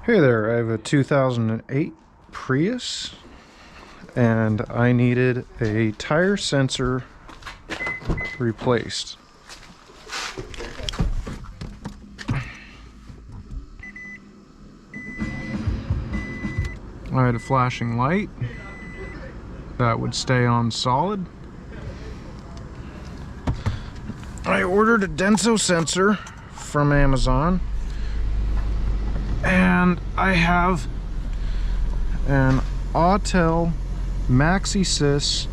Hey there, I have a 2008 Prius and I needed a tire sensor replaced. I had a flashing light that would stay on solid. I ordered a Denso sensor from Amazon. And I have an Autel MaxiSys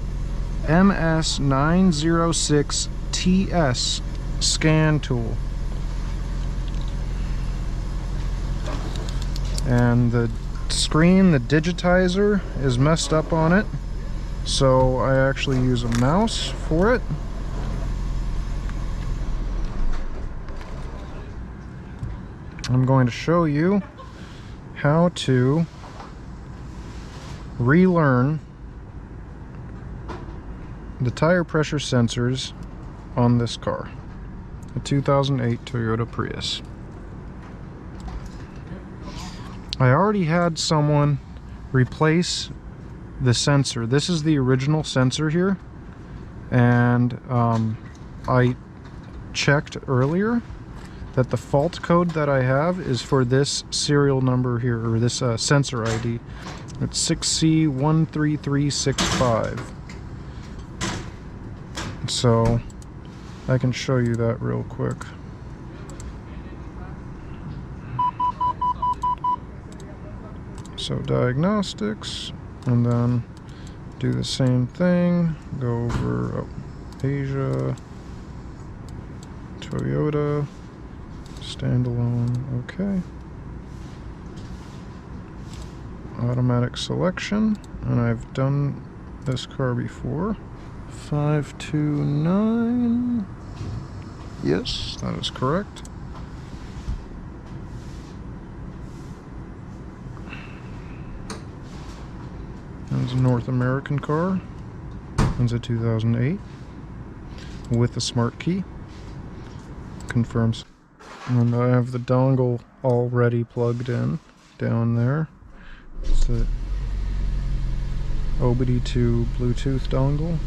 MS906TS scan tool. And the screen, the digitizer, is messed up on it, so I actually use a mouse for it. I'm going to show you how to relearn the tire pressure sensors on this car, a 2008 Toyota Prius. I already had someone replace the sensor. This is the original sensor here, and I checked earlier that the fault code that I have is for this serial number here, or this sensor ID. It's 6C13365. So I can show you that real quick. So diagnostics, and then do the same thing. Go over Asia, Toyota, standalone, okay. Automatic selection, and I've done this car before. 529, yes, that is correct. It's a North American car. It's a 2008 with a smart key. Confirms. And I have the dongle already plugged in down there. It's the OBD2 Bluetooth dongle.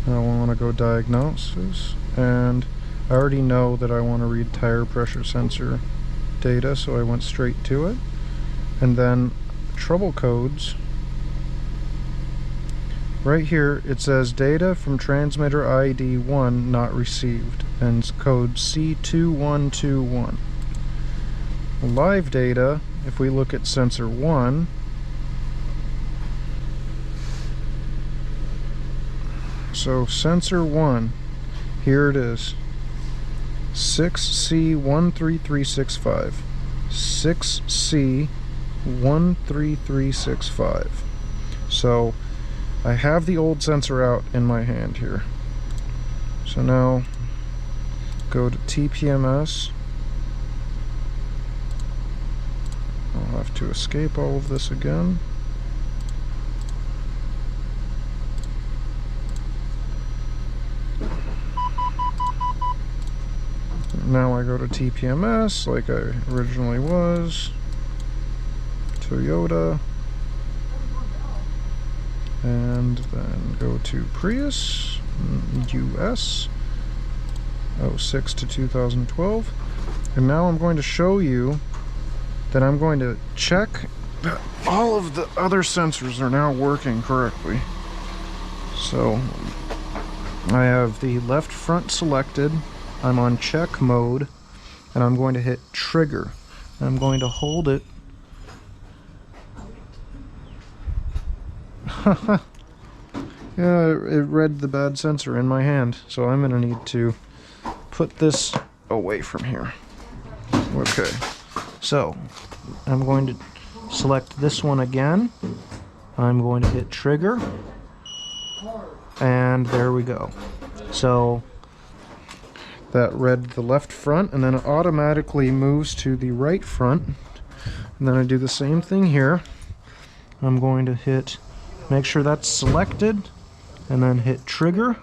And I want to go diagnosis. And I already know that I want to read tire pressure sensor data, so I went straight to it. And then trouble codes. Right here it says data from transmitter ID 1 not received, and it's code C2121. Live data, if we look at sensor 1, so sensor 1, here it is, 6C13365. 6C13365. So I have the old sensor out in my hand here. So now go to TPMS. I'll have to escape all of this again. Now I go to TPMS like I originally was. Toyota. And then go to Prius, US, 06 to 2012. And now I'm going to show you that I'm going to check that all of the other sensors are now working correctly. So I have the left front selected, I'm on check mode, and I'm going to hit trigger. I'm going to hold it. Yeah, it read the bad sensor in my hand, so I'm gonna need to put this away from here. Okay, so I'm going to select this one again. I'm going to hit trigger, and there we go. So that read the left front, and then it automatically moves to the right front. And then I do the same thing here. I'm going to hit, make sure that's selected, and then hit trigger.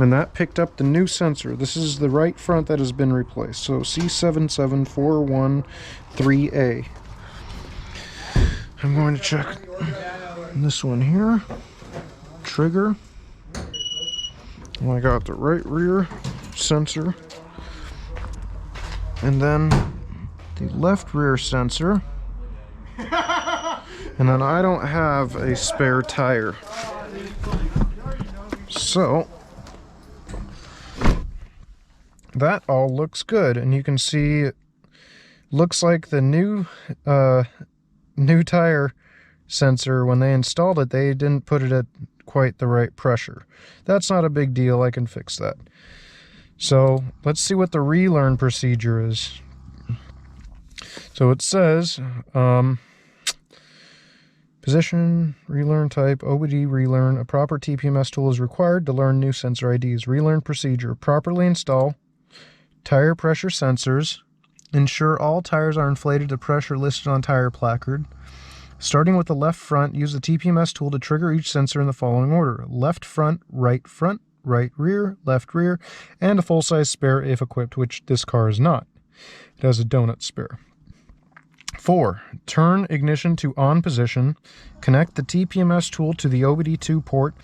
And that picked up the new sensor. This is the right front that has been replaced. So C77413A. I'm going to check this one here. Trigger. I got the right rear sensor. And then the left rear sensor. And then I don't have a spare tire. So that all looks good, and you can see it looks like the new tire sensor, when they installed it, they didn't put it at quite the right pressure. That's not a big deal, I can fix that. So let's see what the relearn procedure is. So it says position, relearn type, OBD relearn. A proper TPMS tool is required to learn new sensor IDs. Relearn procedure. Properly install tire pressure sensors. Ensure all tires are inflated to pressure listed on tire placard. Starting with the left front, use the TPMS tool to trigger each sensor in the following order: left front, right rear, left rear, and a full-size spare if equipped, which this car is not. It has a donut spare. 4. Turn ignition to on position, connect the TPMS tool to the OBD2 port,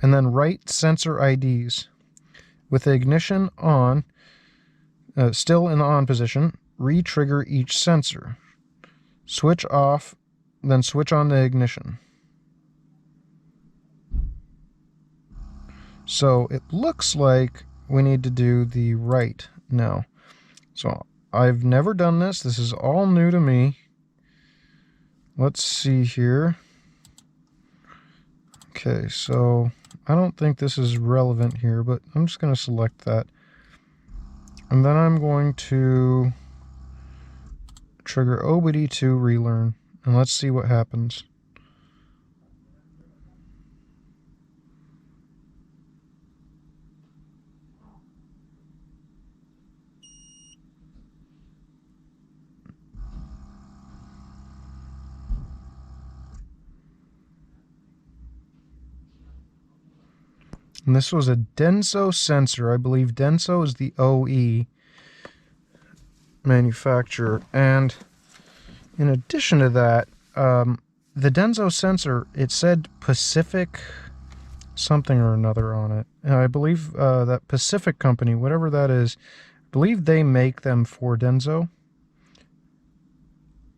and then write sensor IDs. With the ignition on, still in the on position, re-trigger each sensor. Switch off, then switch on the ignition. So it looks like we need to do the right now. So I've never done this. This is all new to me. Let's see here. Okay, so I don't think this is relevant here, but I'm just going to select that. And then I'm going to trigger OBD2 relearn. And let's see what happens. And this was a Denso sensor. I believe Denso is the OE manufacturer. And in addition to that, the Denso sensor, it said Pacific something or another on it. And I believe that Pacific company, whatever that is, I believe they make them for Denso.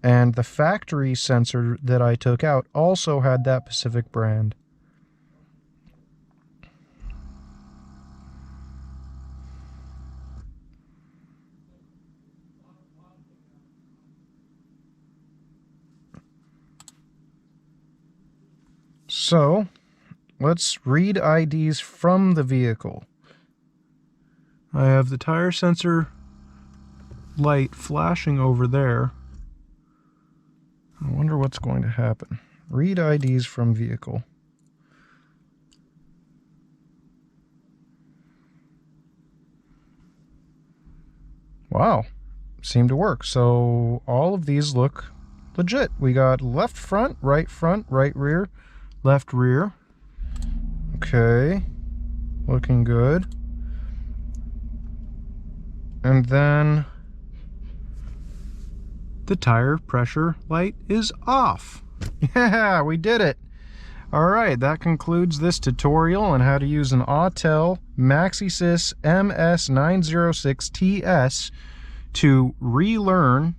And the factory sensor that I took out also had that Pacific brand. So, let's read IDs from the vehicle. I have the tire sensor light flashing over there. I wonder what's going to happen. Read IDs from vehicle. Wow, seemed to work. So all of these look legit. We got left front, right rear, left rear. Okay, looking good. And then the tire pressure light is off. Yeah, we did it. All right, that concludes this tutorial on how to use an Autel MaxiSys MS906TS to relearn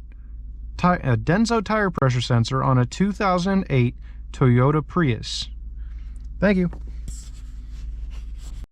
a Denso tire pressure sensor on a 2008 Toyota Prius. Thank you.